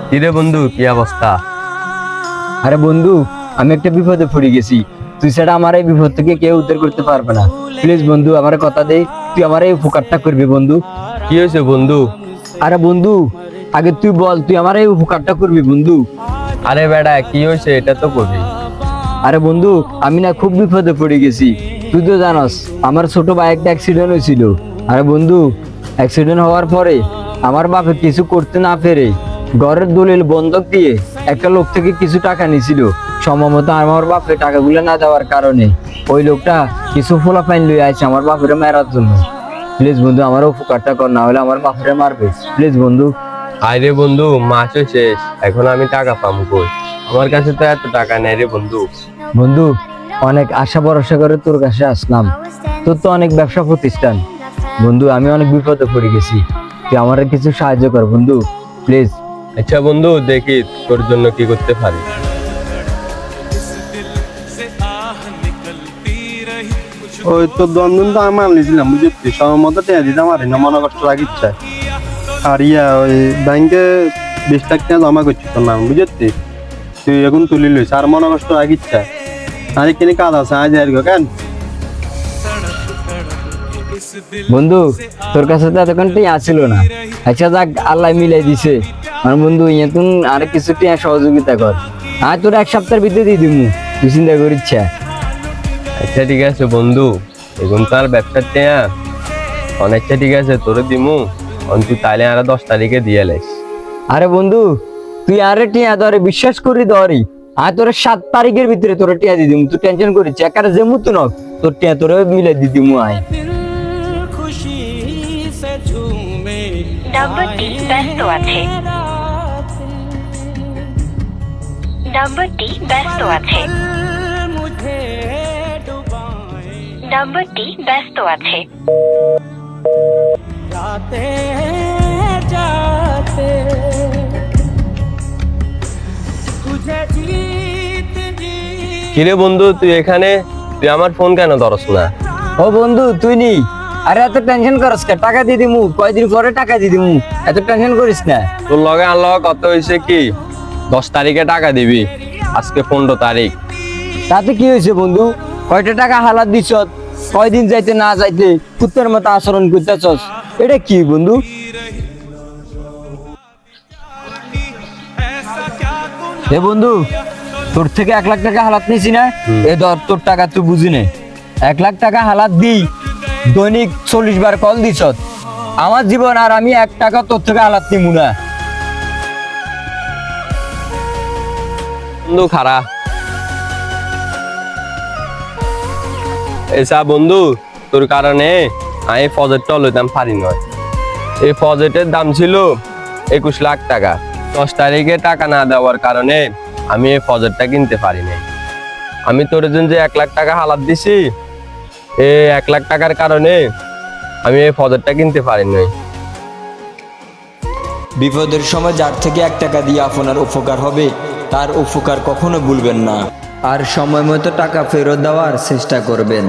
কিরে বন্ধু, কি অবস্থা? আরে বন্ধু, আমি একটা বিপদে পড়ে গেছি। তুই ছাড়া আমার এই বিপদ থেকে কেউ উদ্ধার করতে পারবে না। প্লিজ বন্ধু, আমার কথা দে, তুই আমার এই উপকারটা করবি বন্ধু। কি হয়েছে বন্ধু? আরে বন্ধু, আগে তুই বল, তুই আমার এই উপকারটা করবি বন্ধু। আরে বেটা, কি হয়েছে এটা তো করবি। আরে বন্ধু, আমি না খুব বিপদে পড়ে গেছি। তুই তো জানস আমার ছোট ভাই একটা অ্যাক্সিডেন্ট হয়েছিল। আরে বন্ধু, অ্যাক্সিডেন্ট হওয়ার পরে আমার বাপে কিছু করতে না পেরে ঘরের দলিল বন্ধক দিয়ে একটা লোক থেকে কিছু টাকা নিয়েছিল। সম্ভবত আমার বাপে টাকাগুলো না দেওয়ার কারণে ওই লোকটা কিছু ফোলা ফাইন লইয়া আছে আমার বাপের মারার জন্য। প্লিজ বন্ধু, আমার উপকারটা কর, না হলে আমার বাপের মারবে। প্লিজ বন্ধু। আরে বন্ধু, মাসও শেষ, এখন আমি টাকা পাবো কই? আমার কাছে তো এত টাকা নেই রে বন্ধু। বন্ধু, অনেক আশা ভরসা করে তোর কাছে আসলাম। তোর তো অনেক ব্যবসা প্রতিষ্ঠান। বন্ধু, আমি অনেক বিপদে পড়ে গেছি, তুই আমার কিছু সাহায্য কর বন্ধু, প্লিজ। আচ্ছা বন্ধু, দেখি তোর জন্য কি করতে পারি। ওই তো দ্বন্দ্ব তো আমার নিয়েছিলাম বুঝলি, সময় মতো টেয়া দিতে আমার না, মনে কষ্ট লাগিচ্ছে। আর ওই ব্যাংকে 20 লাখ টাকা জমা করছি তোর নাম বুঝলি, তুই এখন তুলি লইস আর মনে কষ্ট লাগিচ্ছে। আর এখানে কাজ আছে আজ আর কেন বন্ধু, তোর কাছে তো এতক্ষণ টিয়া ছিল না। আচ্ছা যাক, আল্লাহ মিলাই দিছে। আমার বন্ধু, তুই আর কিছু টিয়া সহযোগিতা কর। আর তোর 1 সপ্তাহের ভিতরে দিয়ে দিমু, তুই চিন্তা করিস। আচ্ছা ঠিক আছে বন্ধু, এখন তো আর ব্যবসার টেয়া অনেকটা, ঠিক আছে তোরে দিমু। তুই তাইলে আর 10 তারিখে দিয়ে লাইস। আরে বন্ধু, তুই আরে টিয়া ধরে বিশ্বাস করি ধরি, আর তোর 7 তারিখের ভিতরে তোর টিয়া দিয়ে দিমু, তুই টেনশন করিস। একারে যে মুতু নক, তোর টিয়া তোরে মিলাই দিয়ে দিমু। আয় নাম্বারটি ব্যস্ত আছে। নাম্বারটি ব্যস্ত আছে। নাম্বারটি ব্যস্ত আছে। কিরে বন্ধু, তুই এখানে? তুই আমার ফোন কেন ধরস না? ও বন্ধু, তুই নি? আরে এত টেনশন করিস না, টাকা দিয়ে দিমু, কয়দিন পরে টাকা দিয়ে দিমু, এত টেনশন করিস না। তোর লগে আনলগ কত হয়েছে কি? 10 তারিখে টাকা দিবি, আজকে 15 তারিখ। তাতে কি হয়েছে বন্ধু? কয়টা টাকা হালাত দিছ, কয়দিন যাইতে না যাইতে কুত্তার মতো আচরণ করতেছস, এটা কি বন্ধু? এ বন্ধু, তোর থেকে 1 লাখ টাকা হালাত নিছি না, এ ধর তোর টাকা, তুই বুঝি নে। 1 লাখ টাকা হালাত দি, দৈনিক 40 বার কল দিছ। আমার জীবন আর আমি 1 টাকা তোর থেকে হালাত নিমু না। বন্ধু খারা এসা বন্ধু, তোর কারণে আমি ফজেটটা লইতাম পারি নয়। এই ফজেটের দাম ছিল 21 লাখ টাকা। 10 তারিখে টাকা না দেওয়ার কারণে আমি এই ফজেটটা কিনতে পারি নাই। আমি তোর জন্য যে 1 লাখ টাকা হালাত দিছি, এই 1 লাখ টাকার কারণে আমি এই ফজেটটা কিনতে পারি নাই। বিপদের সময় যার থেকে 1 টাকা দিয়ে আপনার উপকার হবে, তার উপকার কখনো ভুলবেন না। আর সময় মতো টাকা ফেরত দেওয়ার চেষ্টা করবেন।